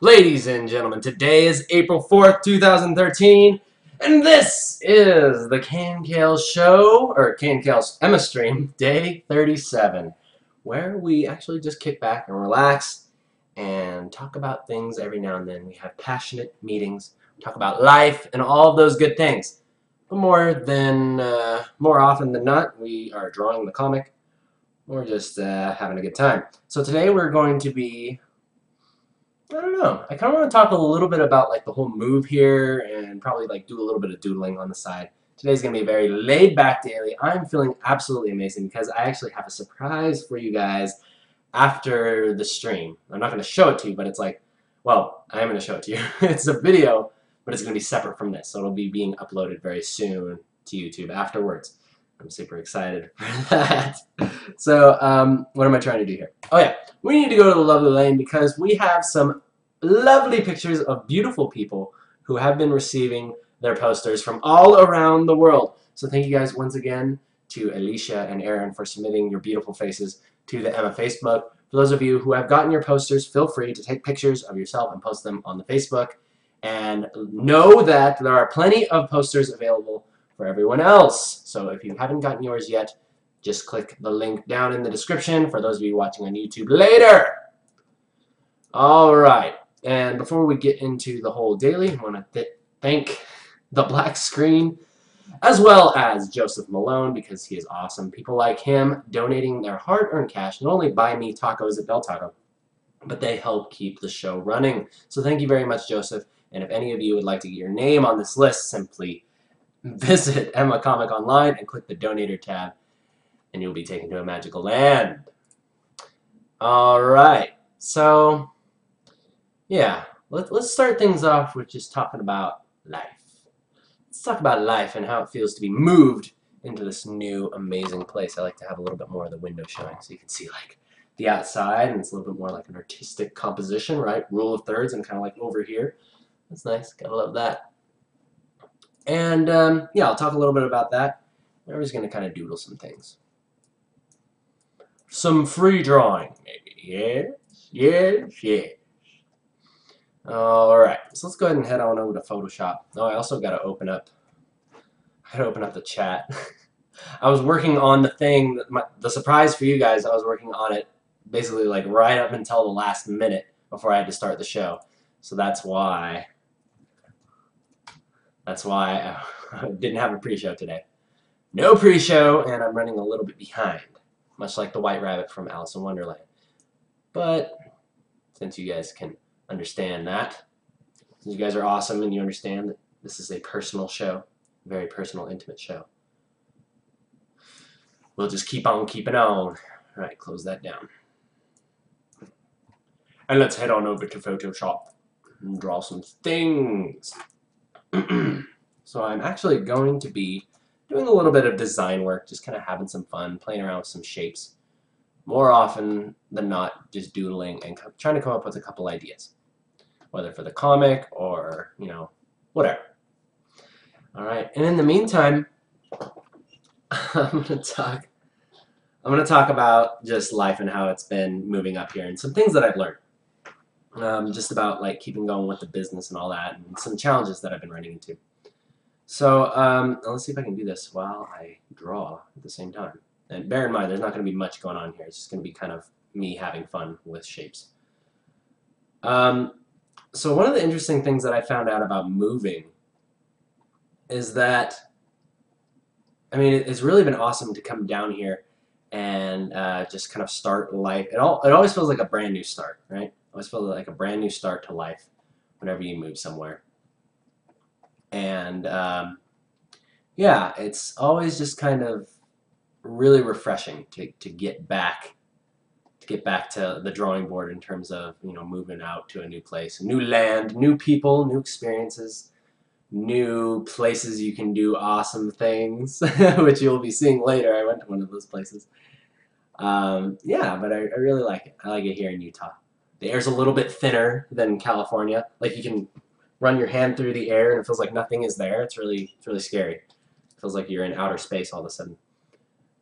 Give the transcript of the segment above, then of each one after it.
Ladies and gentlemen, today is April 4th, 2013, and this is the KNKL show, or KNKL's EMMA stream, day 37, where we actually just kick back and relax and talk about things every now and then. We have passionate meetings, talk about life and all of those good things. But more often than not, we are drawing the comic or just having a good time. So today we're going to be, I don't know. I kind of want to talk a little bit about like the whole move here and probably like do a little bit of doodling on the side. Today's going to be a very laid-back daily. I'm feeling absolutely amazing because I actually have a surprise for you guys after the stream. I'm not going to show it to you, but it's like, well, I am going to show it to you. It's a video, but it's going to be separate from this. So it'll be being uploaded very soon to YouTube afterwards. I'm super excited for that. So, what am I trying to do here? Oh yeah, we need to go to the lovely lane because we have some lovely pictures of beautiful people who have been receiving their posters from all around the world. So thank you guys once again to Alicia and Aaron for submitting your beautiful faces to the Emma Facebook. For those of you who have gotten your posters, feel free to take pictures of yourself and post them on the Facebook. And know that there are plenty of posters available for everyone else. So if you haven't gotten yours yet, just click the link down in the description for those of you watching on YouTube later. Alright, and before we get into the whole daily, I want to thank the black screen as well as Joseph Malone because he is awesome. People like him donating their hard-earned cash not only buy me tacos at Del Taco, but they help keep the show running. So thank you very much, Joseph. And if any of you would like to get your name on this list, simply visit Emma Comic Online and click the Donator tab, and you'll be taken to a magical land. Alright, so, yeah, let's start things off with just talking about life. Let's talk about life and how it feels to be moved into this new amazing place. I like to have a little bit more of the window showing so you can see like the outside, and it's a little bit more like an artistic composition, right? Rule of thirds and kind of like over here. That's nice, gotta love that. And yeah, I'll talk a little bit about that. We're just going to kind of doodle some things. Some free drawing, maybe. Yes. Alright, so let's go ahead and head on over to Photoshop. Oh, I also got to open up the chat. I was working on the thing, the surprise for you guys, I was working on it basically like right up until the last minute before I had to start the show. So that's why I didn't have a pre-show today. No pre-show, and I'm running a little bit behind, much like the White Rabbit from Alice in Wonderland. But since you guys can understand that, since you guys are awesome and you understand that this is a personal show, a very personal, intimate show, we'll just keep on keeping on. All right, close that down. And let's head on over to Photoshop and draw some things. So I'm actually going to be doing a little bit of design work, just kind of having some fun, playing around with some shapes. More often than not, just doodling and trying to come up with a couple ideas, whether for the comic or, you know, whatever. All right, and in the meantime, I'm gonna talk about just life and how it's been moving up here and some things that I've learned. Just about like keeping going with the business and all that, and some challenges that I've been running into. So let's see if I can do this while I draw at the same time. And bear in mind, there's not going to be much going on here. It's just going to be kind of me having fun with shapes. So one of the interesting things that I found out about moving is that, I mean, it's really been awesome to come down here and just kind of start life. It always feels like a brand new start, right? It always feels like a brand new start to life whenever you move somewhere. And yeah, it's always just kind of really refreshing to get back to the drawing board in terms of, you know, moving out to a new place, a new land, new people, new experiences, new places you can do awesome things, which you'll be seeing later. I went to one of those places. Yeah, but I really like it. I like it here in Utah. The air's a little bit thinner than California. Like you can run your hand through the air and it feels like nothing is there. It's really scary. It feels like you're in outer space all of a sudden.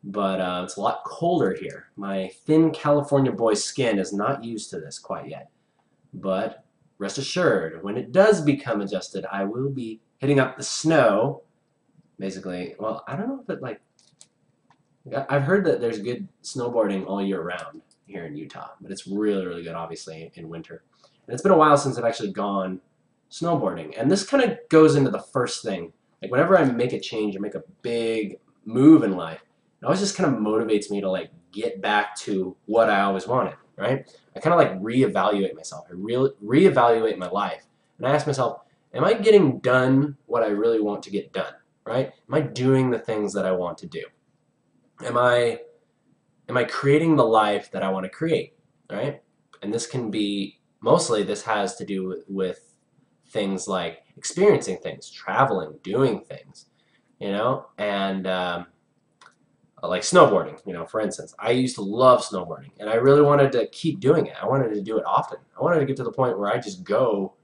But it's a lot colder here. My thin California boy skin is not used to this quite yet. But rest assured, when it does become adjusted, I will be hitting up the snow. Basically, well, I don't know if it like, I've heard that there's good snowboarding all year round here in Utah, but it's really, really good, obviously, in winter. And it's been a while since I've actually gone snowboarding. And this kind of goes into the first thing. Like, whenever I make a change or make a big move in life, it always just kind of motivates me to, like, get back to what I always wanted, right? I kind of, like, reevaluate myself. I reevaluate my life. And I ask myself, am I getting done what I really want to get done, right? Am I doing the things that I want to do? Am I creating the life that I want to create, right? And this can be, mostly this has to do with things like experiencing things, traveling, doing things, you know, and like snowboarding, you know, for instance. I used to love snowboarding, and I really wanted to keep doing it. I wanted to do it often. I wanted to get to the point where I just go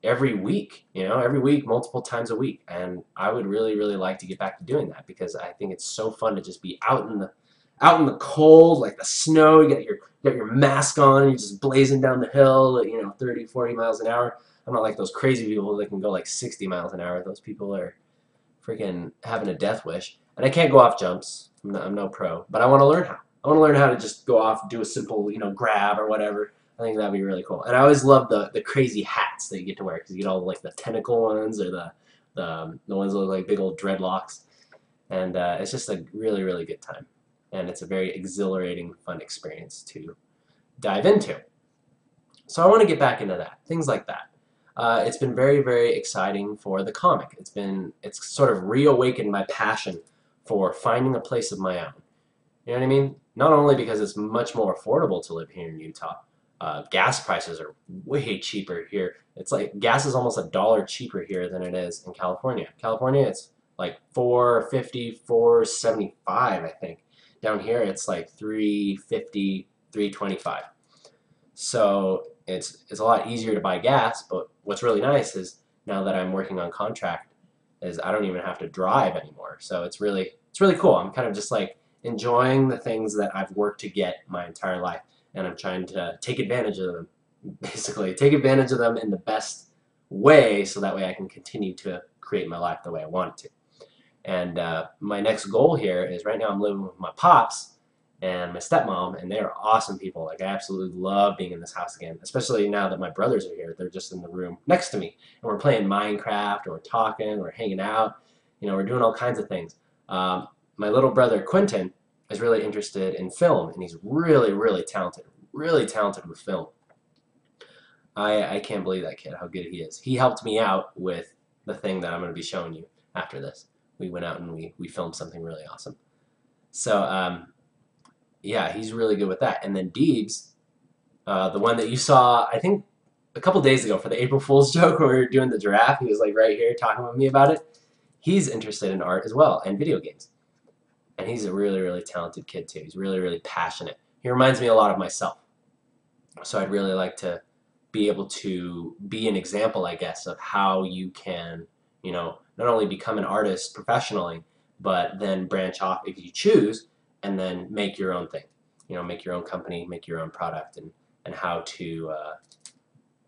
every week, you know, every week, multiple times a week. And I would really, really like to get back to doing that, because I think it's so fun to just be out in the cold, like the snow. You got your mask on, and you're just blazing down the hill at, you know, 30, 40 miles an hour. I'm not like those crazy people that can go like 60 miles an hour. Those people are freaking having a death wish. And I can't go off jumps. I'm no pro, but I want to learn how. I want to learn how to just go off, do a simple, you know, grab or whatever. I think that'd be really cool. And I always love the crazy hats that you get to wear, because you get all like the tentacle ones, or the ones that look like big old dreadlocks. And it's just a really, really good time. And it's a very exhilarating, fun experience to dive into. So I want to get back into that, things like that. It's been very, very exciting for the comic. It's sort of reawakened my passion for finding a place of my own. You know what I mean? Not only because it's much more affordable to live here in Utah. Gas prices are way cheaper here. It's like gas is almost $1 cheaper here than it is in California. California, it's like $4.50, $4.75, I think. Down here, it's like $3.50, $3.25. So it's a lot easier to buy gas. But what's really nice is, now that I'm working on contract, is I don't even have to drive anymore. So it's really cool. I'm kind of just like enjoying the things that I've worked to get my entire life. And I'm trying to take advantage of them, basically. Take advantage of them in the best way, so that way I can continue to create my life the way I want it to. And my next goal here is, right now I'm living with my pops and my stepmom, and they are awesome people. Like, I absolutely love being in this house again, especially now that my brothers are here. They're just in the room next to me, and we're playing Minecraft, or we're talking, we're hanging out. You know, we're doing all kinds of things. My little brother, Quentin, is really interested in film, and he's really, really talented with film. I can't believe that kid, how good he is. He helped me out with the thing that I'm going to be showing you after this. We went out and we filmed something really awesome. So, yeah, he's really good with that. And then Deebs, the one that you saw, I think, a couple days ago for the April Fool's joke when we were doing the giraffe, he was like right here talking with me about it. He's interested in art as well, and video games. And he's a really, really talented kid too. He's really, really passionate. He reminds me a lot of myself. So I'd really like to be able to be an example, I guess, of how you can, you know, not only become an artist professionally, but then branch off if you choose, and then make your own thing. You know, make your own company, make your own product, and how to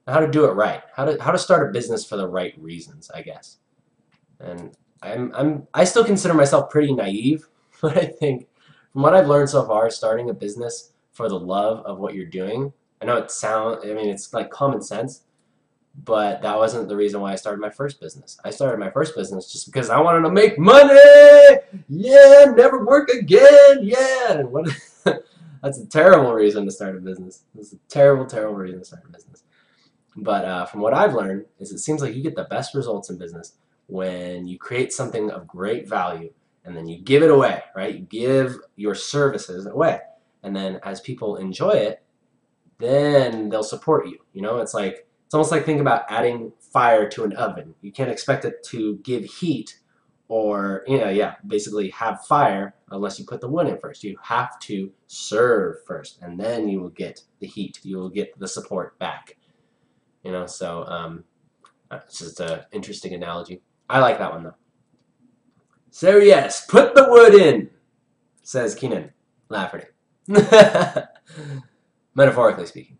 do it right. How to start a business for the right reasons, I guess. And I still consider myself pretty naive. But I think, from what I've learned so far, starting a business for the love of what you're doing, I know it's like common sense, but that wasn't the reason why I started my first business. I started my first business just because I wanted to make money! Yeah, never work again! Yeah! And what? That's a terrible reason to start a business. That's a terrible, terrible reason to start a business. But from what I've learned, is it seems like you get the best results in business when you create something of great value, and then you give it away, right? You give your services away. And then as people enjoy it, then they'll support you. You know, it's almost like think about adding fire to an oven. You can't expect it to give heat, or, you know, yeah, basically have fire unless you put the wood in first. You have to serve first, and then you will get the heat. You will get the support back. You know, so it's just an interesting analogy. I like that one though. So yes, put the wood in, says Keenan Lafferty. Metaphorically speaking.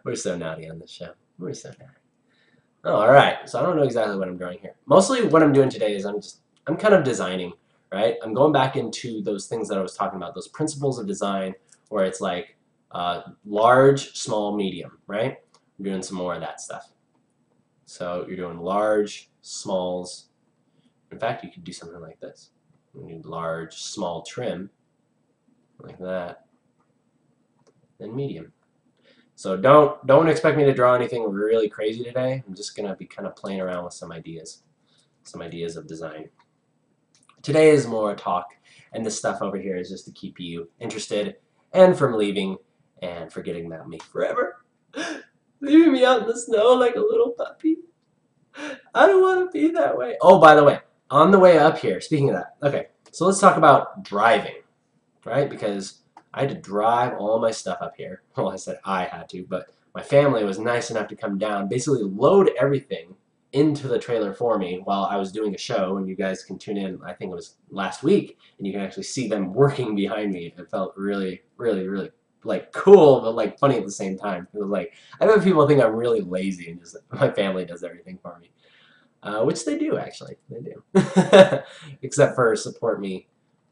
We're so naughty on this show. We're so naughty. Oh, all right. So I don't know exactly what I'm drawing here. Mostly what I'm doing today is I'm kind of designing, right? I'm going back into those things that I was talking about, those principles of design where it's like large, small, medium, right? I'm doing some more of that stuff. So you're doing large, smalls. In fact, you could do something like this. You need large, small trim, like that, then medium. So don't expect me to draw anything really crazy today. I'm just gonna be kind of playing around with some ideas of design. Today is more a talk, and this stuff over here is just to keep you interested and from leaving and forgetting about me forever. Leaving me out in the snow like a little puppy. I don't want to be that way. Oh, by the way, on the way up here, speaking of that, okay, so let's talk about driving, right? Because I had to drive all my stuff up here. Well, I said I had to, but my family was nice enough to come down, basically load everything into the trailer for me while I was doing a show, and you guys can tune in, I think it was last week, and you can actually see them working behind me. It felt really, really, really like cool, but like funny at the same time. It was like, I bet people think I'm really lazy and just my family does everything for me. Which they do, actually. They do. Except for support me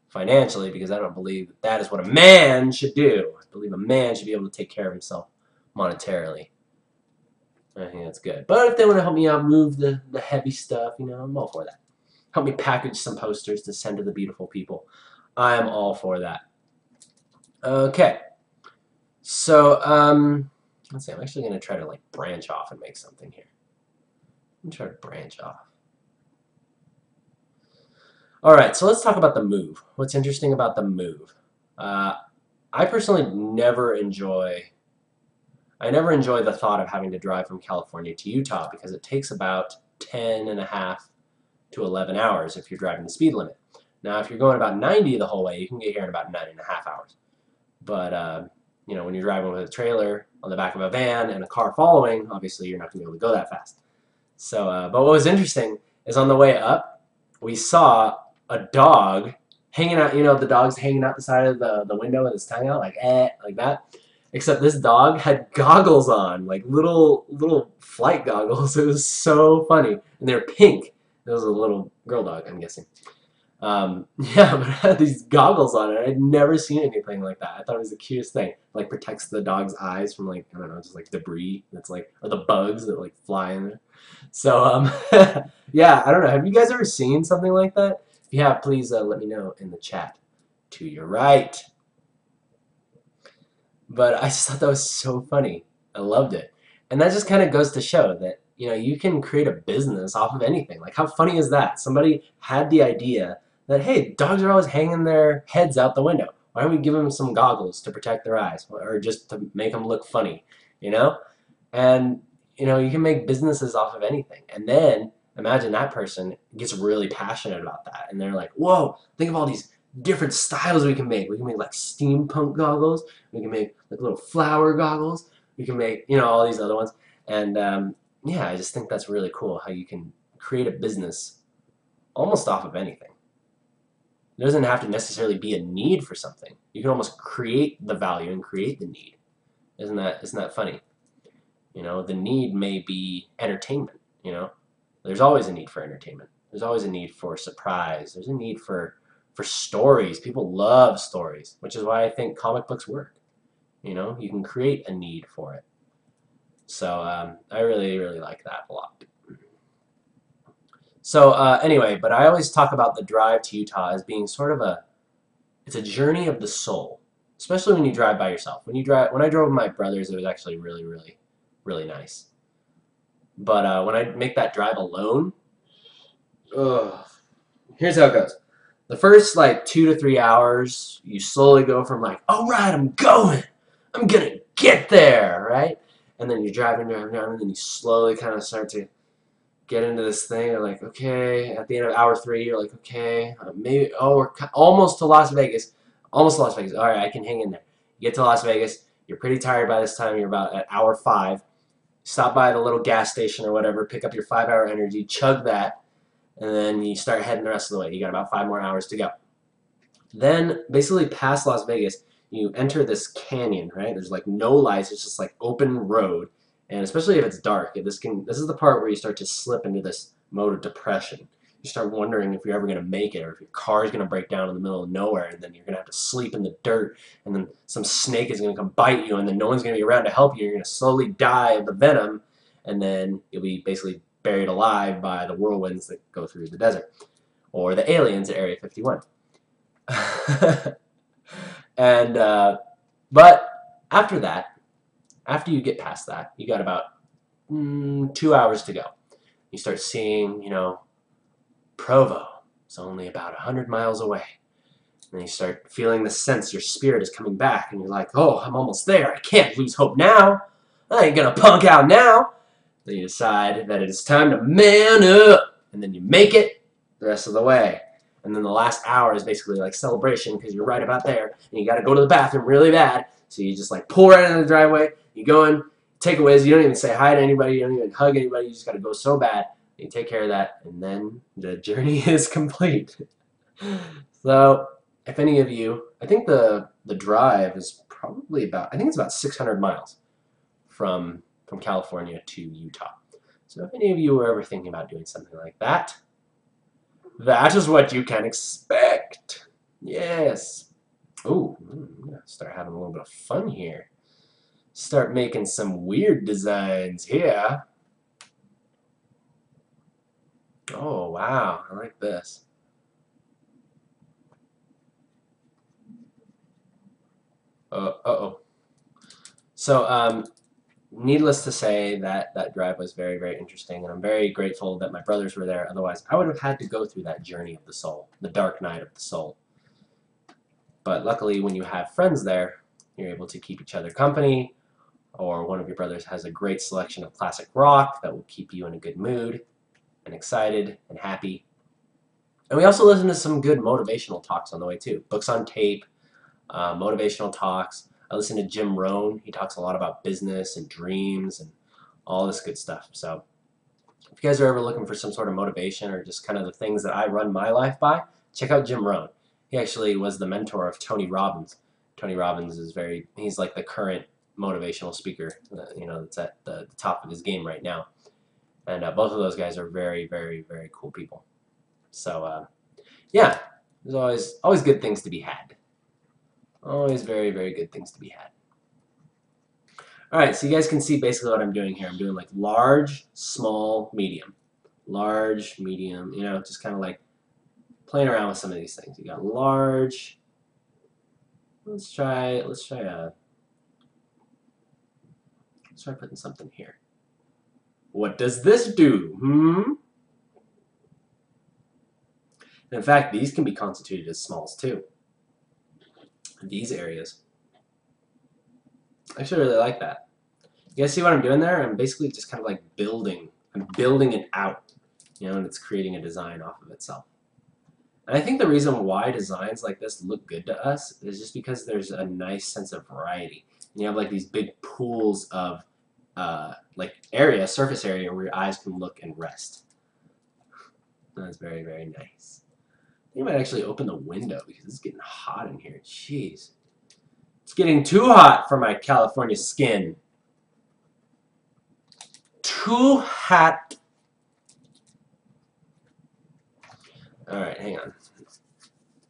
financially, because I don't believe that is what a man should do. I believe a man should be able to take care of himself monetarily. I think that's good. But if they want to help me out move the heavy stuff, you know, I'm all for that. Help me package some posters to send to the beautiful people. I'm all for that. Okay. So, let's see. I'm actually going to try to, like, branch off and make something here. I'm trying to branch off. Alright, so let's talk about the move. What's interesting about the move? I personally never enjoy the thought of having to drive from California to Utah because it takes about 10.5 to 11 hours if you're driving the speed limit. Now, if you're going about 90 the whole way, you can get here in about 9.5 hours. But, you know, when you're driving with a trailer on the back of a van and a car following, obviously you're not going to be able to go that fast. So, but what was interesting is on the way up, we saw a dog hanging out, you know, the dog's hanging out the side of the window with his tongue out, like that. Except this dog had goggles on, like little flight goggles. It was so funny. And they're pink. It was a little girl dog, I'm guessing. Yeah, but it had these goggles on it. I'd never seen anything like that. I thought it was the cutest thing. It, like, protects the dog's eyes from, like, I don't know, just like debris that's like, or the bugs that like fly in there. So, yeah, I don't know. Have you guys ever seen something like that? If you have, please let me know in the chat to your right. But I just thought that was so funny. I loved it. And that just kind of goes to show that, you know, you can create a business off of anything. Like, how funny is that? Somebody had the idea that, hey, dogs are always hanging their heads out the window. Why don't we give them some goggles to protect their eyes, or just to make them look funny, you know? And, you know, you can make businesses off of anything. And then imagine that person gets really passionate about that. And they're like, whoa, think of all these different styles we can make. We can make, like, steampunk goggles. We can make, like, little flower goggles. We can make, you know, all these other ones. And, yeah, I just think that's really cool how you can create a business almost off of anything. There doesn't have to necessarily be a need for something. You can almost create the value and create the need. Isn't that funny? You know, the need may be entertainment, you know. There's always a need for entertainment. There's always a need for surprise. There's a need for stories. People love stories, which is why I think comic books work. You know, you can create a need for it. So I really, really like that a lot. So anyway, but I always talk about the drive to Utah as being sort of it's a journey of the soul, especially when you drive by yourself. When I drove with my brothers, it was actually really, really, really nice. But when I make that drive alone, here's how it goes. The first like 2 to 3 hours, you slowly go from like, all right, I'm going. I'm gonna get there, right? And then you're driving, and then you slowly kind of start to get into this thing. You're like, okay. At the end of hour 3, you're like, okay, maybe. Oh, we're almost to Las Vegas. Almost to Las Vegas. All right, I can hang in there. You get to Las Vegas. You're pretty tired by this time. You're about at hour 5. Stop by the little gas station or whatever. Pick up your 5-hour energy. Chug that, and then you start heading the rest of the way. You got about 5 more hours to go. Then, basically, past Las Vegas, you enter this canyon, right? There's like no lights, it's just like open road. And especially if it's dark, this is the part where you start to slip into this mode of depression. You start wondering if you're ever going to make it, or if your car is going to break down in the middle of nowhere, and then you're going to have to sleep in the dirt, and then some snake is going to come bite you, and then no one's going to be around to help you. You're going to slowly die of the venom, and then you'll be basically buried alive by the whirlwinds that go through the desert, or the aliens at Area 51. And but after that, after you get past that, you got about 2 hours to go. You start seeing, you know, Provo. It's only about 100 miles away. And you start feeling the sense your spirit is coming back, and you're like, oh, I'm almost there. I can't lose hope now. I ain't gonna punk out now. Then you decide that it is time to man up, and then you make it the rest of the way. And then the last hour is basically like celebration because you're right about there, and you got to go to the bathroom really bad. So you just like pull right into the driveway. You go in, take a whiz. You don't even say hi to anybody. You don't even hug anybody. You just got to go so bad. You take care of that, and then the journey is complete. So if any of you, I think the drive is probably about, I think it's about 600 miles from California to Utah. So if any of you were ever thinking about doing something like that, that is what you can expect. Yes. Oh, I'm gonna start having a little bit of fun here. Start making some weird designs here. Oh, wow. I like this. Uh-oh. So, needless to say, that drive was very, very interesting, and I'm very grateful that my brothers were there. Otherwise, I would have had to go through that journey of the soul, the dark night of the soul. But luckily, when you have friends there, you're able to keep each other company, or one of your brothers has a great selection of classic rock that will keep you in a good mood and excited and happy. And we also listen to some good motivational talks on the way too. Books on tape, motivational talks. I listen to Jim Rohn. He talks a lot about business and dreams and all this good stuff. So if you guys are ever looking for some sort of motivation or just kind of the things that I run my life by, check out Jim Rohn. He actually was the mentor of Tony Robbins. Tony Robbins is he's like the current motivational speaker, you know, that's at the top of his game right now. And both of those guys are very, very, very cool people. So yeah, there's always good things to be had. Always very, very good things to be had. Alright, so you guys can see basically what I'm doing here. I'm doing like large, small, medium. Large, medium, you know, just kind of like playing around with some of these things. You got large. Let's try putting something here. What does this do? And in fact, these can be constituted as smalls too. These areas. I actually really like that. You guys see what I'm doing there? I'm basically just kind of like building. I'm building it out, you know, and it's creating a design off of itself. And I think the reason why designs like this look good to us is just because there's a nice sense of variety. And you have like these big pools of like surface area where your eyes can look and rest. That's very, very nice. I think I might actually open the window because it's getting hot in here. Jeez. It's getting too hot for my California skin. Too hot. Alright, hang on.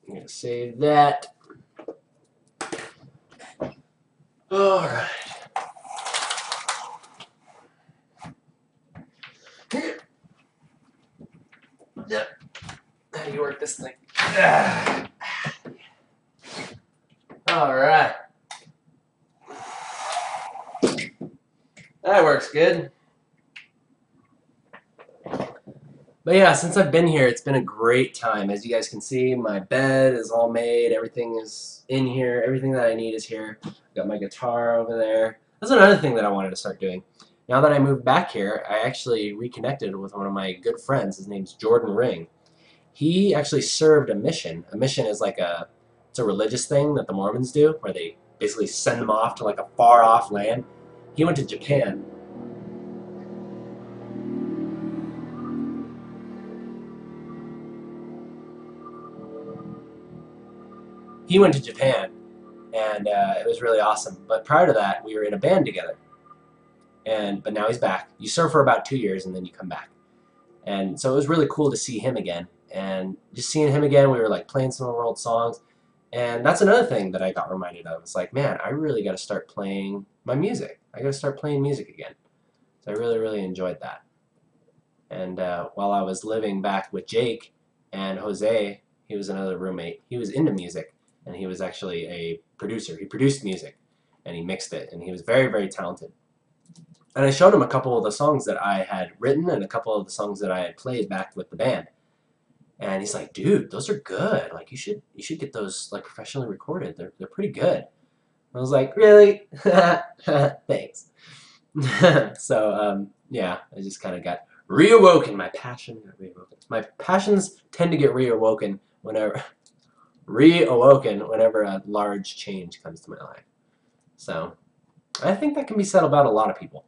I'm going to save that. Alright. Yep. How do you work this thing? Alright. That works good. But yeah, since I've been here, it's been a great time. As you guys can see, my bed is all made. Everything is in here. Everything that I need is here. I've got my guitar over there. That's another thing that I wanted to start doing. Now that I moved back here, I actually reconnected with one of my good friends. His name's Jordan Ring. He actually served a mission. A mission is like it's a religious thing that the Mormons do, where they basically send them off to like a far-off land. He went to Japan. He went to Japan, and it was really awesome. But prior to that, we were in a band together, but now he's back. You serve for about 2 years, and then you come back. And so it was really cool to see him again. And just seeing him again, we were like playing some of our old songs. And that's another thing that I got reminded of. It's like, man, I really got to start playing my music. I got to start playing music again. So I really, really enjoyed that. And while I was living back with Jake and Jose, he was another roommate. He was into music, and he was actually a producer. He produced music, and he mixed it, and he was very, very talented. And I showed him a couple of the songs that I had written and a couple of the songs that I had played back with the band. And he's like, dude, those are good. Like, you should get those like professionally recorded. They're pretty good. I was like, really? Thanks. So yeah, I just kind of got reawoken. My passion got reawoken. My passions tend to get reawoken whenever a large change comes to my life. So I think that can be said about a lot of people.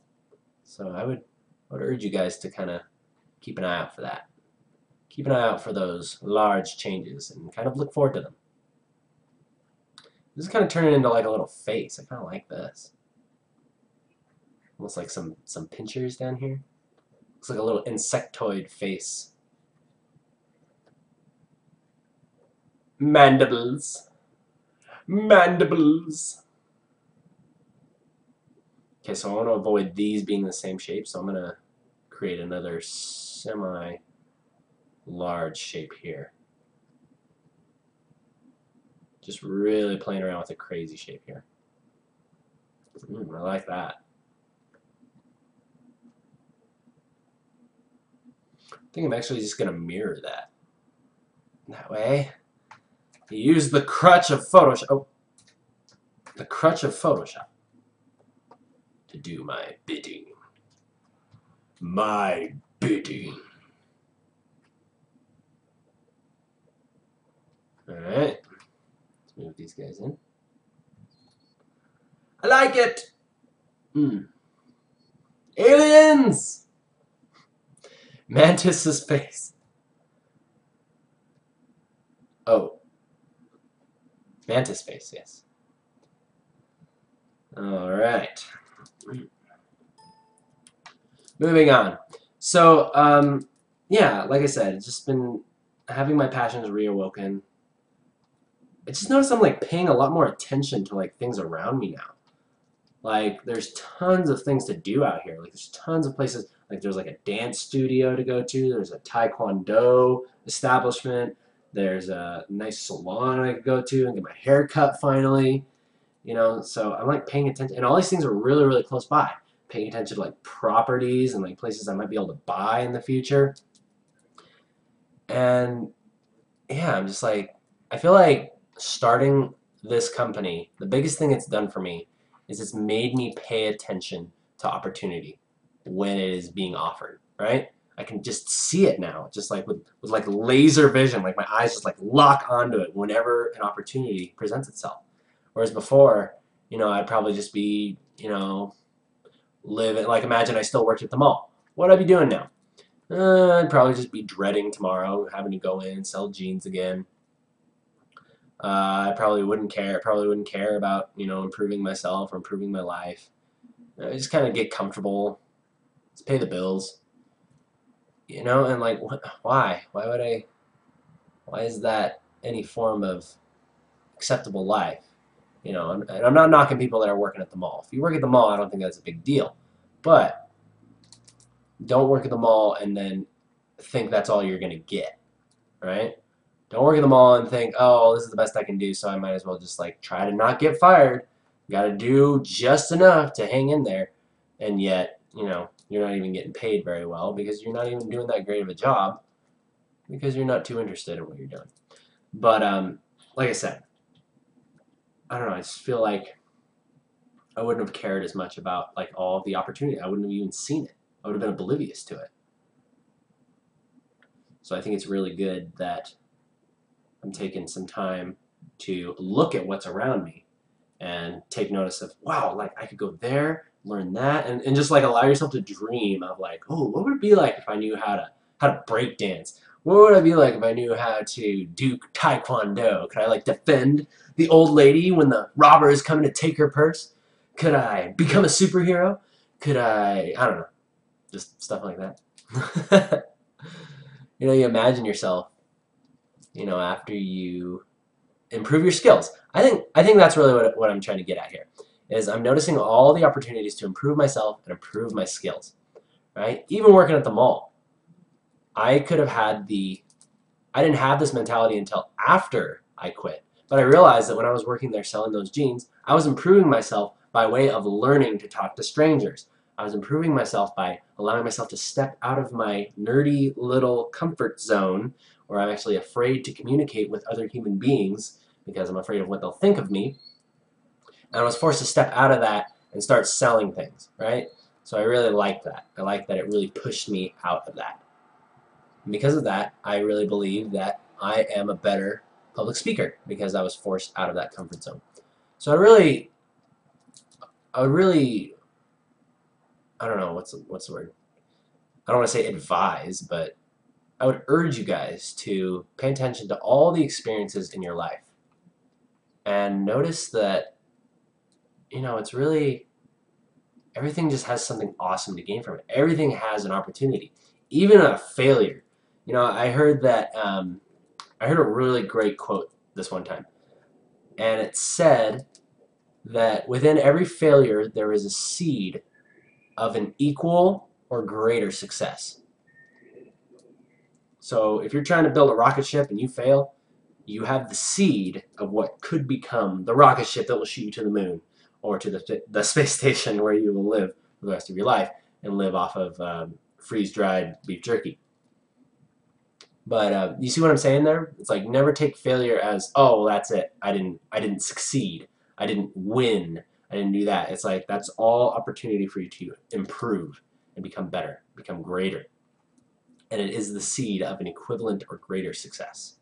So I would urge you guys to kind of keep an eye out for that. Keep an eye out for those large changes and kind of look forward to them. This is kind of turning into like a little face. I kind of like this. Almost like some pinchers down here. Looks like a little insectoid face. Mandibles. Mandibles. Okay, so I want to avoid these being the same shape, so I'm going to create another semi-large shape here. Just really playing around with a crazy shape here. I like that. I think I'm actually just going to mirror that. That way, you use the crutch of Photoshop. Oh, the crutch of Photoshop to do my bidding. My bidding. Alright. Let's move these guys in. I like it! Aliens! Mantis's face. Oh. Mantis face, yes. Alright. Moving on. So, yeah, like I said, it's just been having my passions reawoken. I just noticed I'm like paying a lot more attention to like things around me now. Like there's tons of things to do out here. Like there's tons of places. Like there's like a dance studio to go to. There's a taekwondo establishment. There's a nice salon I could go to and get my hair cut finally. You know, so I'm like paying attention, and all these things are really, really close by. Paying attention to like properties and like places I might be able to buy in the future. And yeah, I'm just like, I feel like starting this company, the biggest thing it's done for me is it's made me pay attention to opportunity when it is being offered, right? I can just see it now, just like with like laser vision, like my eyes just like lock onto it whenever an opportunity presents itself. Whereas before, you know, I'd probably just be, you know, living, like imagine I still worked at the mall. What'd I be doing now? I'd probably just be dreading tomorrow, having to go in and sell jeans again. I probably wouldn't care. Probably wouldn't care about, you know, improving myself or improving my life. I just kind of get comfortable, just pay the bills, you know. And like, why? Why would I? Why is that any form of acceptable life? You know, and I'm not knocking people that are working at the mall. If you work at the mall, I don't think that's a big deal. But don't work at the mall and then think that's all you're gonna get, right? Don't work at the mall and think, oh, this is the best I can do, so I might as well just like try to not get fired. Got to do just enough to hang in there, and yet, you know, you're not even getting paid very well because you're not even doing that great of a job because you're not too interested in what you're doing. But like I said, I don't know. I just feel like I wouldn't have cared as much about like all of the opportunity. I wouldn't have even seen it. I would have been oblivious to it. So I think it's really good that I'm taking some time to look at what's around me and take notice of, wow, like I could go there, learn that, and just like allow yourself to dream of like, oh, what would it be like if I knew how to break dance? What would I be like if I knew how to do taekwondo? Could I like defend the old lady when the robber is coming to take her purse? Could I become a superhero? Could I don't know, just stuff like that. You know, you imagine yourself, you know, after you improve your skills. I think that's really what I'm trying to get at here, is I'm noticing all the opportunities to improve myself and improve my skills, right? Even working at the mall. I could have had I didn't have this mentality until after I quit. But I realized that when I was working there selling those jeans, I was improving myself by way of learning to talk to strangers. I was improving myself by allowing myself to step out of my nerdy little comfort zone where I'm actually afraid to communicate with other human beings because I'm afraid of what they'll think of me. And I was forced to step out of that and start selling things, right? So I really like that. I like that it really pushed me out of that. And because of that, I really believe that I am a better public speaker because I was forced out of that comfort zone. So I don't know, what's the word? I don't want to say advise, but I would urge you guys to pay attention to all the experiences in your life and notice that, you know, it's really, everything just has something awesome to gain from it. Everything has an opportunity, even a failure. You know, I heard a really great quote this one time, and it said that within every failure there is a seed of an equal or greater success. So if you're trying to build a rocket ship and you fail, you have the seed of what could become the rocket ship that will shoot you to the moon or to the space station where you will live for the rest of your life and live off of freeze-dried beef jerky. But you see what I'm saying there? It's like, never take failure as, oh, well, that's it. I didn't succeed. I didn't win. I didn't do that. It's like, that's all opportunity for you to improve and become better, become greater. And it is the seed of an equivalent or greater success.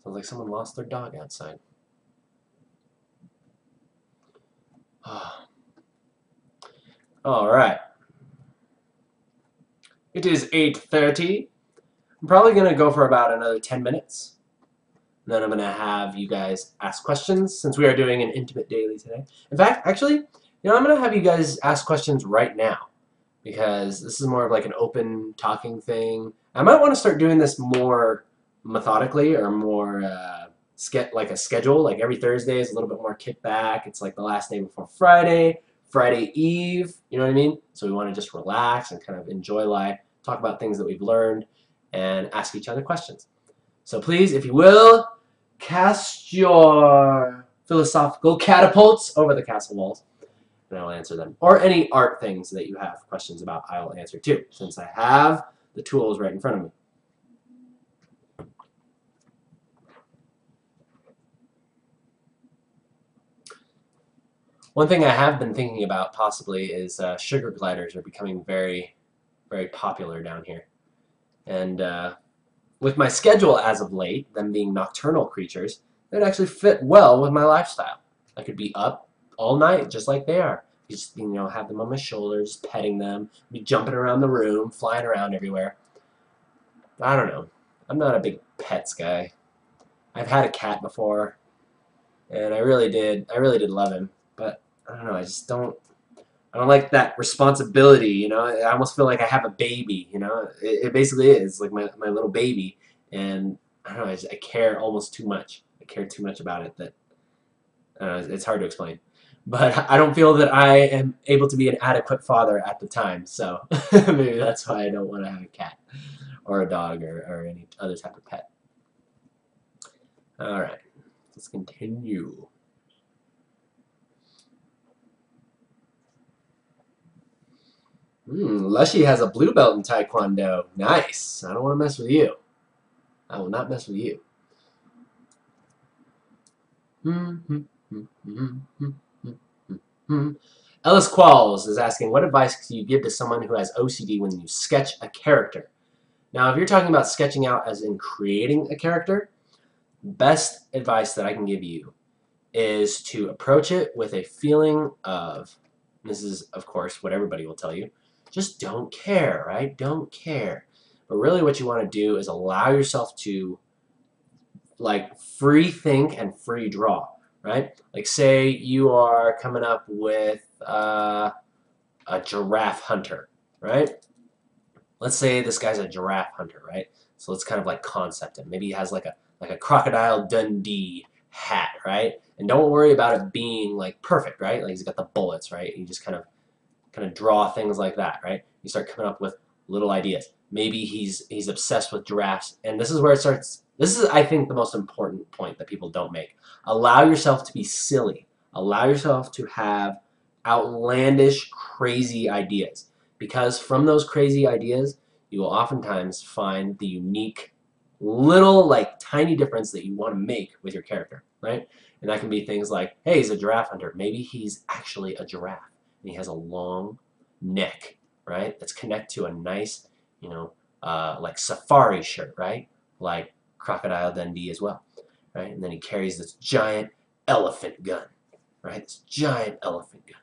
Sounds like someone lost their dog outside. All right. It is 8:30. I'm probably going to go for about another 10 minutes. Then I'm going to have you guys ask questions since we are doing an intimate daily today. In fact, actually, you know, I'm going to have you guys ask questions right now because this is more of like an open talking thing. I might want to start doing this more methodically or more like a schedule. Like every Thursday is a little bit more kickback. It's like the last day before Friday, Friday Eve, you know what I mean? So we want to just relax and kind of enjoy life, talk about things that we've learned, and ask each other questions. So please, if you will, cast your philosophical catapults over the castle walls, and I will answer them. Or any art things that you have questions about, I will answer too, since I have the tools right in front of me. One thing I have been thinking about possibly is sugar gliders are becoming very, very popular down here. And with my schedule as of late, them being nocturnal creatures, it would actually fit well with my lifestyle. I could be up all night just like they are. Just, you know, have them on my shoulders, petting them, be jumping around the room, flying around everywhere. I don't know. I'm not a big pets guy. I've had a cat before, and I really did love him. But I don't know, I don't like that responsibility, you know. I almost feel like I have a baby, you know. It basically is like my little baby, and I don't know, I care almost too much. I care too much about it that it's hard to explain. But I don't feel that I am able to be an adequate father at the time, so maybe that's why I don't want to have a cat or a dog or any other type of pet. All right, let's continue. Lushy has a blue belt in Taekwondo. Nice. I don't want to mess with you. I will not mess with you. Ellis Qualls is asking, what advice do you give to someone who has OCD when you sketch a character? Now, if you're talking about sketching out as in creating a character, best advice that I can give you is to approach it with a feeling of, and this is, of course, what everybody will tell you, just don't care, right? Don't care. But really what you want to do is allow yourself to like free think and free draw, right? Like say you are coming up with a giraffe hunter, right? Let's say this guy's a giraffe hunter, right? So let's kind of like concept him. Maybe he has like a Crocodile Dundee hat, right? And don't worry about it being like perfect, right? Like he's got the bullets, right? You just kind of draw things like that, right? You start coming up with little ideas. Maybe he's obsessed with giraffes, and this is where it starts. This is, I think, the most important point that people don't make. Allow yourself to be silly. Allow yourself to have outlandish, crazy ideas, because from those crazy ideas, you will oftentimes find the unique, little, like, tiny difference that you want to make with your character, right? And that can be things like, hey, he's a giraffe hunter. Maybe he's actually a giraffe, and he has a long neck, right? That's connected to a nice, like safari shirt, right? Like Crocodile Dundee as well, right? And then he carries this giant elephant gun, right? This giant elephant gun.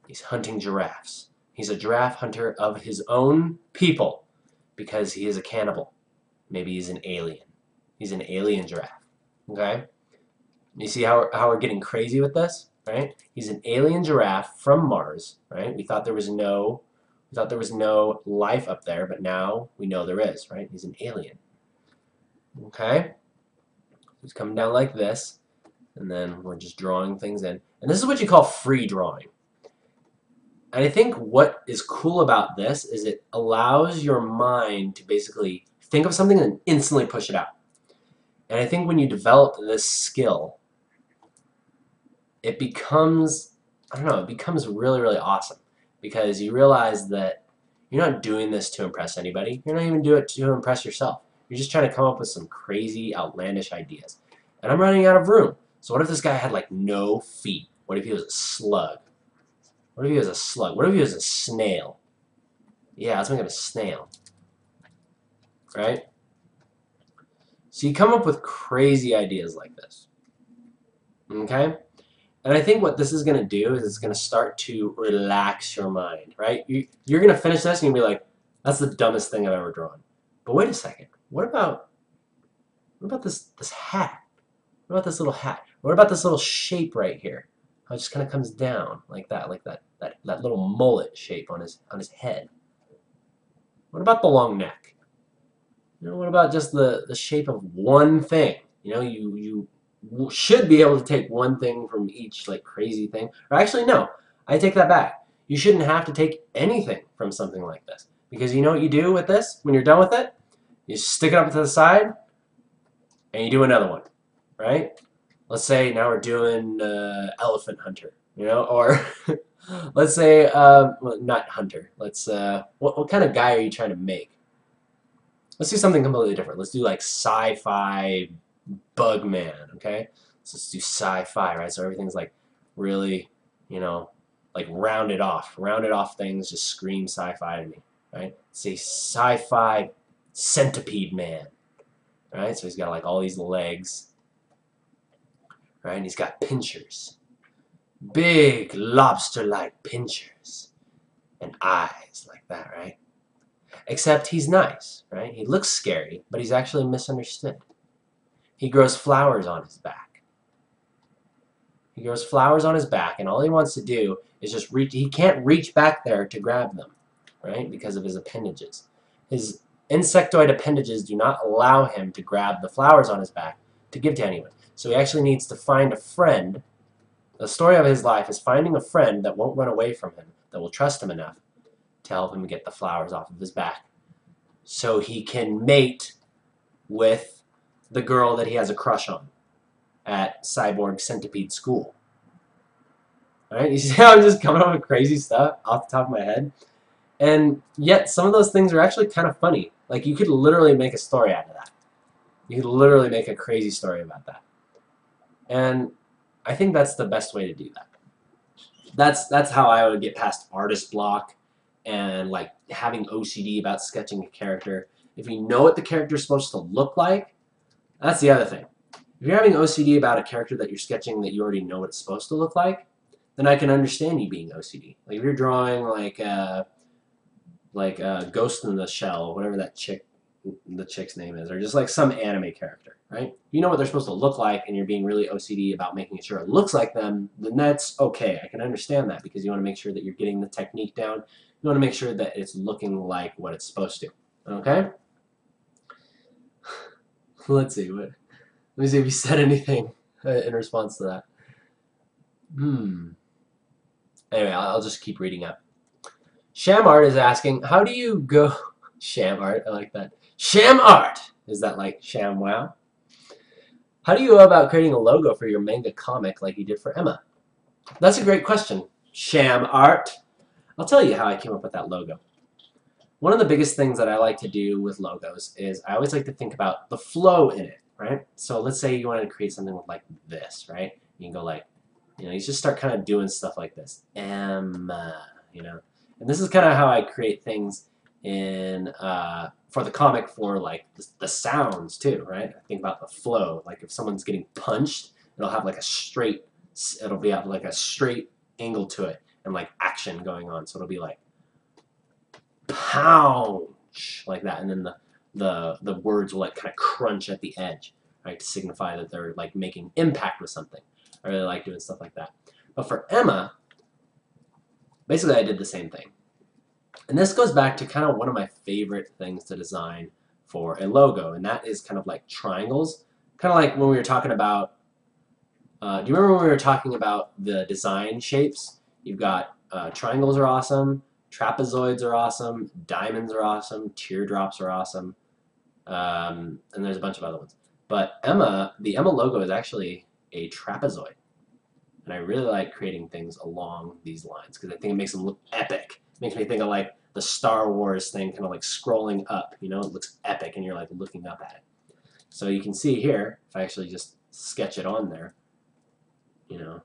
He's hunting giraffes. He's a giraffe hunter of his own people because he is a cannibal. Maybe he's an alien. He's an alien giraffe, okay? You see how we're getting crazy with this, right? He's an alien giraffe from Mars, right? We thought there was no life up there, but now we know there is, right? He's an alien. Okay? He's coming down like this, and then we're just drawing things in. And this is what you call free drawing. And I think what is cool about this is it allows your mind to basically think of something and instantly push it out. And I think when you develop this skill, it becomes, I don't know, it becomes really, really awesome, because you realize that you're not doing this to impress anybody. You're not even doing it to impress yourself. You're just trying to come up with some crazy, outlandish ideas. And I'm running out of room. So what if this guy had like no feet? What if he was a slug? What if he was a slug? What if he was a snail? Yeah, let's make him a snail. Right? So you come up with crazy ideas like this. Okay? And I think what this is going to do is it's going to start to relax your mind, right? You're going to finish this and you'll be like, that's the dumbest thing I've ever drawn. But wait a second. What about this hat? What about this little hat? What about this little shape right here? How it just kind of comes down like that little mullet shape on his head. What about the long neck? What about just the shape of one thing? You should be able to take one thing from each like crazy thing. Or actually, no, I take that back. You shouldn't have to take anything from something like this, because you know what you do with this when you're done with it? You stick it up to the side and you do another one, right? Let's say now we're doing elephant hunter, or let's say well, not hunter. Let's what kind of guy are you trying to make? Let's do something completely different. Let's do like sci-fi bug man, okay? So let's do sci-fi, right? So everything's like really, like rounded off. Rounded off things just scream sci-fi to me, right? Say sci-fi centipede man, right? So he's got like all these legs, right? And he's got pinchers. Big lobster-like pinchers. And eyes like that, right? Except he's nice, right? He looks scary, but he's actually misunderstood. He grows flowers on his back. He grows flowers on his back, and all he wants to do is just reach. He can't reach back there to grab them, right? Because of his appendages. His insectoid appendages do not allow him to grab the flowers on his back to give to anyone. So he actually needs to find a friend. The story of his life is finding a friend that won't run away from him, that will trust him enough to help him get the flowers off of his back, so he can mate with the girl that he has a crush on at Cyborg Centipede School. Alright, you see how I'm just coming up with crazy stuff off the top of my head? And yet some of those things are actually kind of funny. Like, you could literally make a story out of that. You could literally make a crazy story about that. And I think that's the best way to do that. That's how I would get past artist block and like having OCD about sketching a character. If you know what the character is supposed to look like, that's the other thing. If you're having OCD about a character that you're sketching that you already know what it's supposed to look like, then I can understand you being OCD. Like if you're drawing like like Ghost in the Shell, whatever that the chick's name is, or just like some anime character, right? You know what they're supposed to look like, and you're being really OCD about making sure it looks like them, then that's okay. I can understand that because you want to make sure that you're getting the technique down. You want to make sure that it's looking like what it's supposed to. Okay? Let's see. Let me see if you said anything in response to that. Anyway, I'll just keep reading up. Sham Art is asking, how do you go... Sham Art, I like that. Sham Art! Is that like Sham Wow? How do you go about creating a logo for your manga comic like you did for Emma? That's a great question. Sham Art. I'll tell you how I came up with that logo. One of the biggest things that I like to do with logos is I always like to think about the flow in it, right? So let's say you want to create something like this, right? You can go like, you just start kind of doing stuff like this. Emma, And this is kind of how I create things in for the comic for like the sounds too, right? I think about the flow. Like if someone's getting punched, it'll have like it'll be have like a straight angle to it and like action going on. So it'll be like pounce like that, and then the words will like kind of crunch at the edge, right, to signify that they're like making impact with something. I really like doing stuff like that. But for Emma, basically I did the same thing. And this goes back to kind of one of my favorite things to design for a logo, and that is kind of like triangles. Kind of like when we were talking about, do you remember when we were talking about the design shapes? You've got triangles are awesome, trapezoids are awesome, diamonds are awesome, teardrops are awesome, and there's a bunch of other ones. But the Emma logo is actually a trapezoid. And I really like creating things along these lines because I think it makes them look epic. It makes me think of like the Star Wars thing, kind of like scrolling up, it looks epic and you're like looking up at it. So you can see here, if I actually just sketch it on there, you'll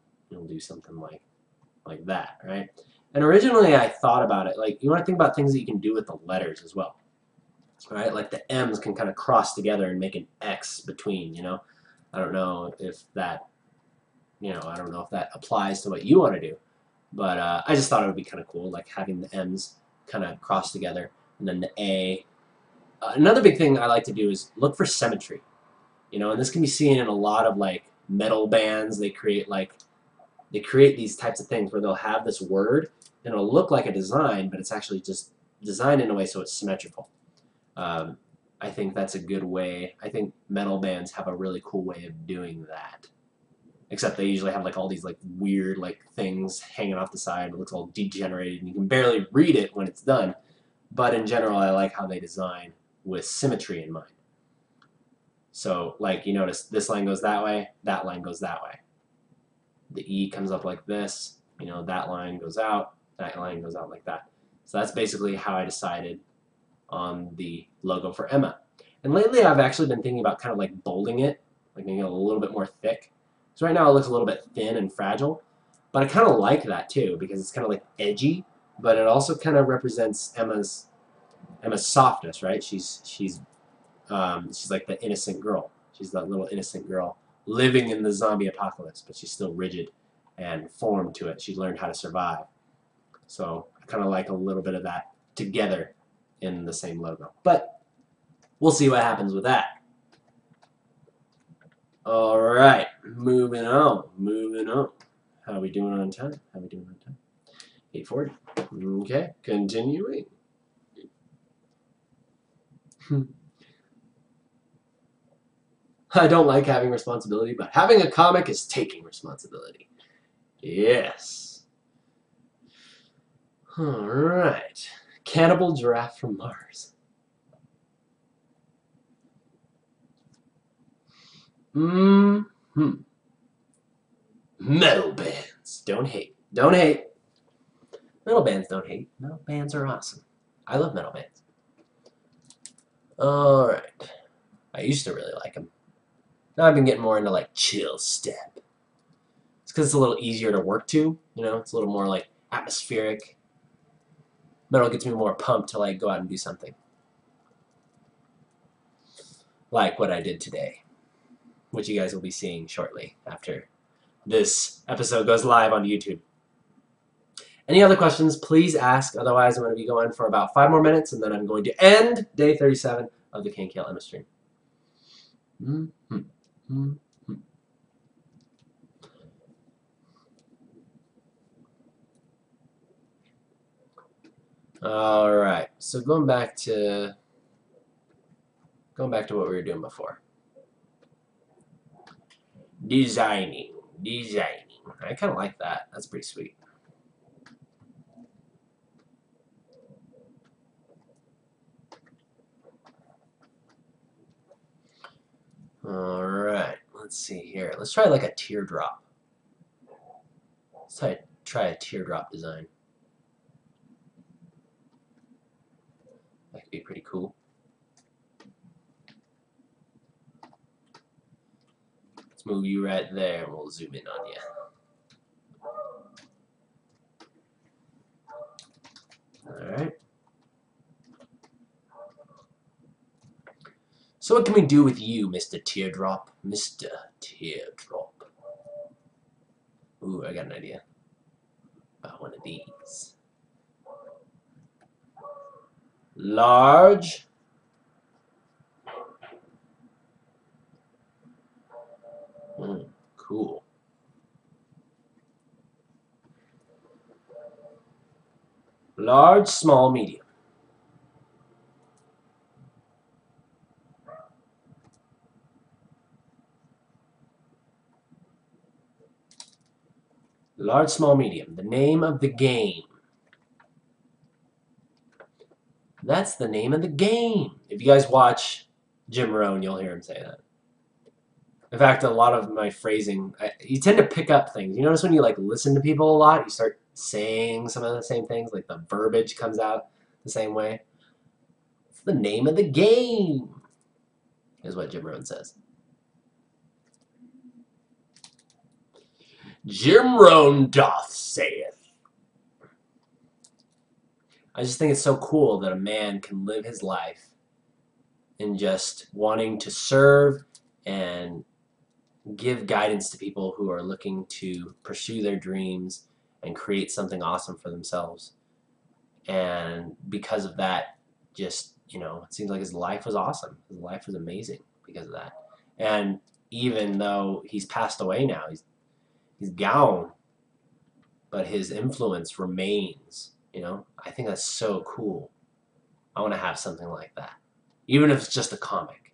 do something like that, right? And originally I thought about it, like you want to think about things that you can do with the letters as well, right? Like the M's can kind of cross together and make an X between, I don't know if that I don't know if that applies to what you want to do, but I just thought it would be kind of cool, like having the M's kind of cross together, and then the A. Another big thing I like to do is look for symmetry, and this can be seen in a lot of like metal bands. They create these types of things where they'll have this word, and it'll look like a design, but it's actually just designed in a way so it's symmetrical. I think that's a good way. I think metal bands have a really cool way of doing that. Except they usually have like all these like weird like things hanging off the side. It looks all degenerated and you can barely read it when it's done. But in general, I like how they design with symmetry in mind. So like you notice this line goes that way, that line goes that way. The E comes up like this, that line goes out, that line goes out like that. So that's basically how I decided on the logo for Emma. And lately I've actually been thinking about kind of like bolding it, like making it a little bit more thick. So right now it looks a little bit thin and fragile, but I kind of like that too because it's kind of like edgy, but it also kind of represents Emma's softness, right? She's like the innocent girl. She's that little innocent girl living in the zombie apocalypse, but she's still rigid and formed to it. She learned how to survive. So I kind of like a little bit of that together in the same logo. But we'll see what happens with that. All right, moving on. How are we doing on time? 8:40. Okay, continuing. I don't like having responsibility, but having a comic is taking responsibility. Yes. All right. Cannibal Giraffe from Mars. Metal bands. Don't hate. Don't hate. Metal bands don't hate. Metal bands are awesome. I love metal bands. Alright. I used to really like them. Now I've been getting more into like chill step. It's because it's a little easier to work to. It's a little more like atmospheric. Metal gets me more pumped to like go out and do something. Like what I did today, which you guys will be seeing shortly after this episode goes live on YouTube. Any other questions, please ask. Otherwise, I'm going to be going for about 5 more minutes, and then I'm going to end day 37 of the KNKL EMMA stream. All right. So going back to what we were doing before. Designing. I kind of like that. That's pretty sweet. All right. Let's see here. Let's try like a teardrop. Let's try a teardrop design. That could be pretty cool. Let's move you right there and we'll zoom in on you. Alright. So what can we do with you, Mr. Teardrop? Mr. Teardrop. Ooh, I got an idea about one of these. Large. Cool. Large, small, medium. Large, small, medium. The name of the game. That's the name of the game. If you guys watch Jim Rohn, you'll hear him say that. In fact, a lot of my phrasing, you tend to pick up things. You notice when you like listen to people a lot, you start saying some of the same things, like the verbiage comes out the same way. It's the name of the game, is what Jim Rohn says. Jim Rohn doth saith. I just think it's so cool that a man can live his life in just wanting to serve and give guidance to people who are looking to pursue their dreams and create something awesome for themselves. And because of that, just, you know, it seems like his life was awesome. His life was amazing because of that. And even though he's passed away now, he's gone, but his influence remains, you know? I think that's so cool. I want to have something like that. Even if it's just a comic.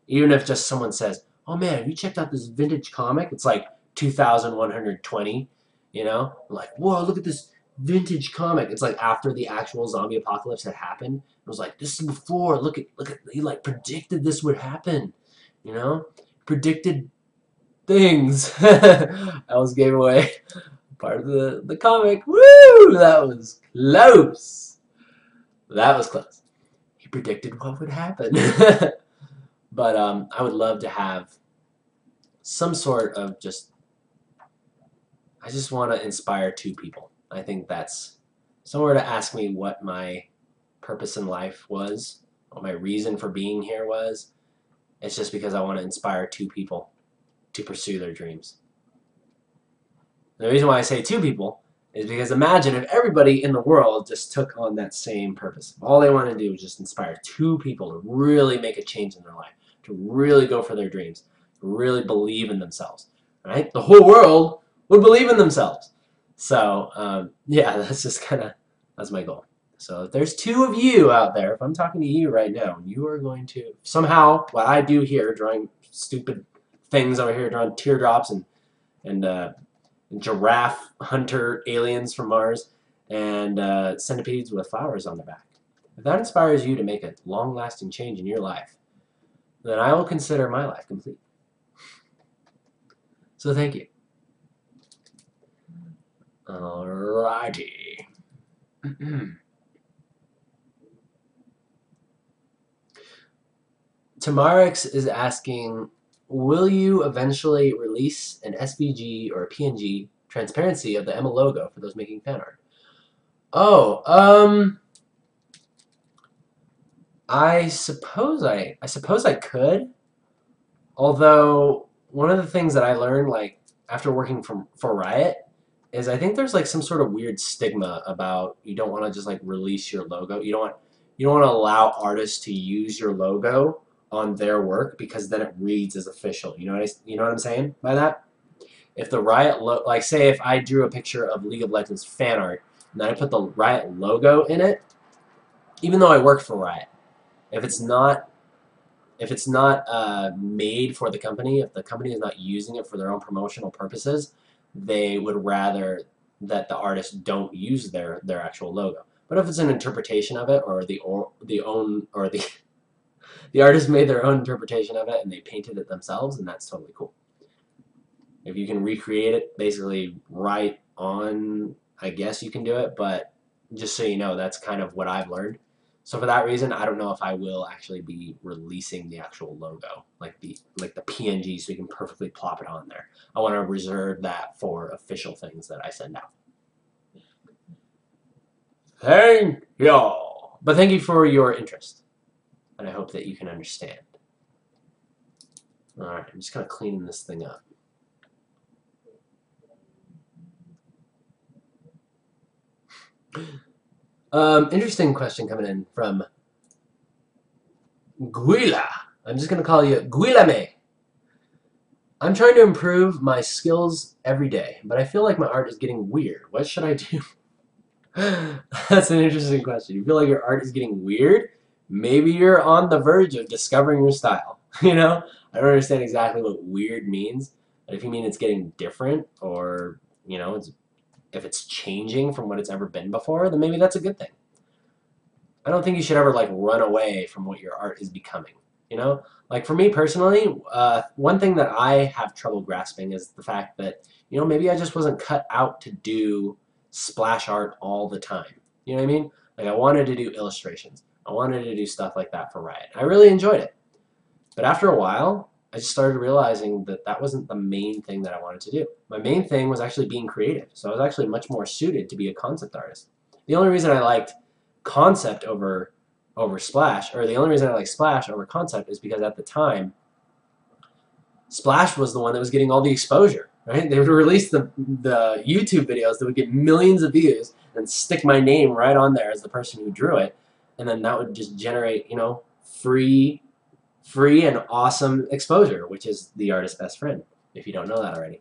Even if just someone says, oh man, have you checked out this vintage comic? It's like 2,120, you know? I'm like, whoa, look at this vintage comic. It's like after the actual zombie apocalypse had happened. It was like, this is before. Look at, he like predicted this would happen, you know? Predicted things. I almost gave away part of the comic. Woo! That was close. That was close. He predicted what would happen. But I would love to have some sort of just, I just want to inspire 2 people. I think that's, someone were to ask me what my purpose in life was, what my reason for being here was, it's just because I want to inspire 2 people to pursue their dreams. The reason why I say 2 people is because imagine if everybody in the world just took on that same purpose. All they want to do is just inspire 2 people to really make a change in their life, to really go for their dreams, to really believe in themselves, right? The whole world would believe in themselves. So, yeah, that's just kind of, that's my goal. So if there's 2 of you out there, if I'm talking to you right now, you are going to, somehow, what I do here, drawing stupid things over here, drawing teardrops and giraffe hunter aliens from Mars, and centipedes with flowers on their back. If that inspires you to make a long-lasting change in your life, then I will consider my life complete. So thank you. Alrighty. Tamarix is asking, will you eventually release an SVG or a PNG transparency of the EMMA logo for those making fan art? Oh, I suppose I could. Although one of the things that I learned, like after working for Riot, is I think there's like some sort of weird stigma about you don't want to just like release your logo. You don't want to allow artists to use your logo on their work because then it reads as official. You know what I'm saying by that? If the Riot like say if I drew a picture of League of Legends fan art and then I put the Riot logo in it, even though I work for Riot, if it's not made for the company, if the company is not using it for their own promotional purposes, they would rather that the artists don't use their actual logo. But if it's an interpretation of it, or the artist made their own interpretation of it and they painted it themselves, then that's totally cool. If you can recreate it basically right on, I guess you can do it, but just so you know, that's kind of what I've learned. So for that reason, I don't know if I will actually be releasing the actual logo, like the PNG, so you can perfectly plop it on there. I want to reserve that for official things that I send out. Thank y'all. But thank you for your interest, and I hope that you can understand. All right, I'm just kind of cleaning this thing up. Interesting question coming in from Guila. I'm just going to call you Guilame. I'm trying to improve my skills every day, but I feel like my art is getting weird. What should I do? That's an interesting question. You feel like your art is getting weird? Maybe you're on the verge of discovering your style. You know? I don't understand exactly what weird means, but if you mean it's getting different, or, you know, if it's changing from what it's ever been before, then maybe that's a good thing. I don't think you should ever like run away from what your art is becoming. You know, like for me personally, one thing that I have trouble grasping is the fact that, you know, maybe I just wasn't cut out to do splash art all the time. You know what I mean? Like I wanted to do illustrations. I wanted to do stuff like that for Riot. I really enjoyed it. But after a while, I just started realizing that that wasn't the main thing that I wanted to do. My main thing was actually being creative. So I was actually much more suited to be a concept artist. The only reason I liked concept over Splash, or the only reason I like Splash over concept, is because at the time, Splash was the one that was getting all the exposure, right? They would release the YouTube videos that would get millions of views and stick my name right on there as the person who drew it, and then that would just generate, you know, free and awesome exposure, which is the artist's best friend, if you don't know that already.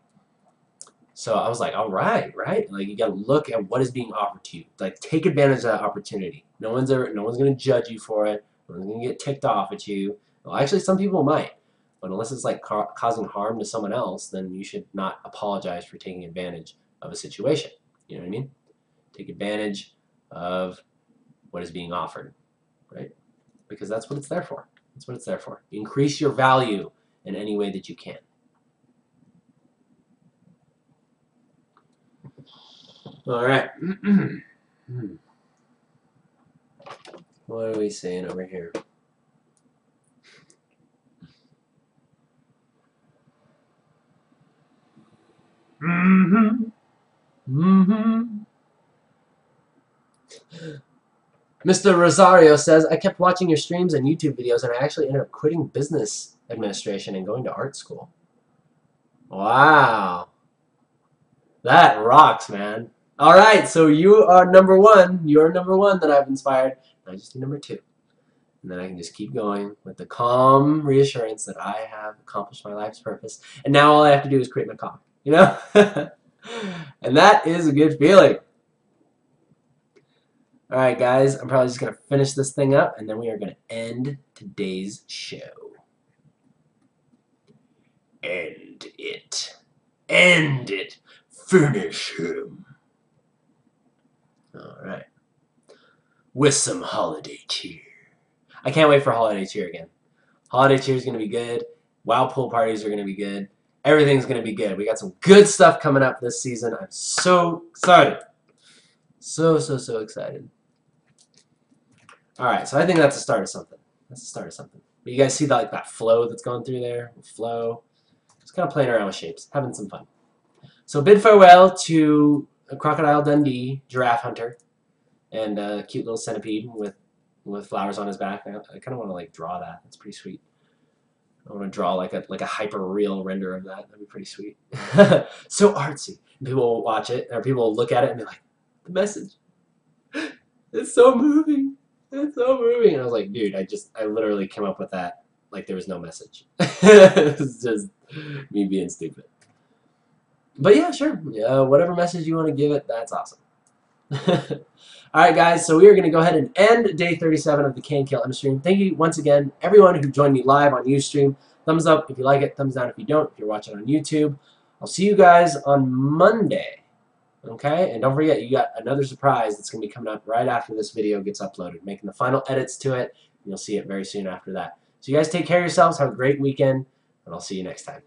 So I was like, all right, like you got to look at what is being offered to you. Like take advantage of that opportunity. No one's going to judge you for it. No one's going to get ticked off at you. Well, actually, some people might, but unless it's like causing harm to someone else, then you should not apologize for taking advantage of a situation. You know what I mean? Take advantage of what is being offered, right? Because that's what it's there for. That's what it's there for. Increase your value in any way that you can. All right. What are we saying over here? Mr. Rosario says, I kept watching your streams and YouTube videos, and I actually ended up quitting business administration and going to art school. Wow. That rocks, man. All right, so you are number one. You're number one that I've inspired. I just do number two. And then I can just keep going with the calm reassurance that I have accomplished my life's purpose. And now all I have to do is create my comic, you know? And that is a good feeling. All right, guys, I'm probably just going to finish this thing up, and then we are going to end today's show. End it. End it. Finish him. All right. With some holiday cheer. I can't wait for holiday cheer again. Holiday cheer is going to be good. WoW pool parties are going to be good. Everything's going to be good. We got some good stuff coming up this season. I'm so excited. So excited. All right, so I think that's the start of something. That's the start of something. But you guys see that, like, that flow that's going through there? The flow. Just kind of playing around with shapes. Having some fun. So bid farewell to Crocodile Dundee, Giraffe Hunter, and a cute little centipede with flowers on his back. I kind of want to like draw that. That's pretty sweet. I want to draw like a hyper real render of that. That'd be pretty sweet. So artsy. And people will watch it, or people will look at it and be like, the message. It's so moving. It's so moving. And I was like, dude, I literally came up with that like there was no message. It's just me being stupid. But yeah, sure. Whatever message you want to give it, that's awesome. Alright guys, so we are going to go ahead and end day 37 of the KNKL EMMA stream. Thank you once again, everyone who joined me live on Ustream. Thumbs up if you like it, thumbs down if you don't, if you're watching on YouTube. I'll see you guys on Monday. Okay? And don't forget, you got another surprise that's going to be coming up right after this video gets uploaded. Making the final edits to it. You'll see it very soon after that. So you guys take care of yourselves, have a great weekend, and I'll see you next time.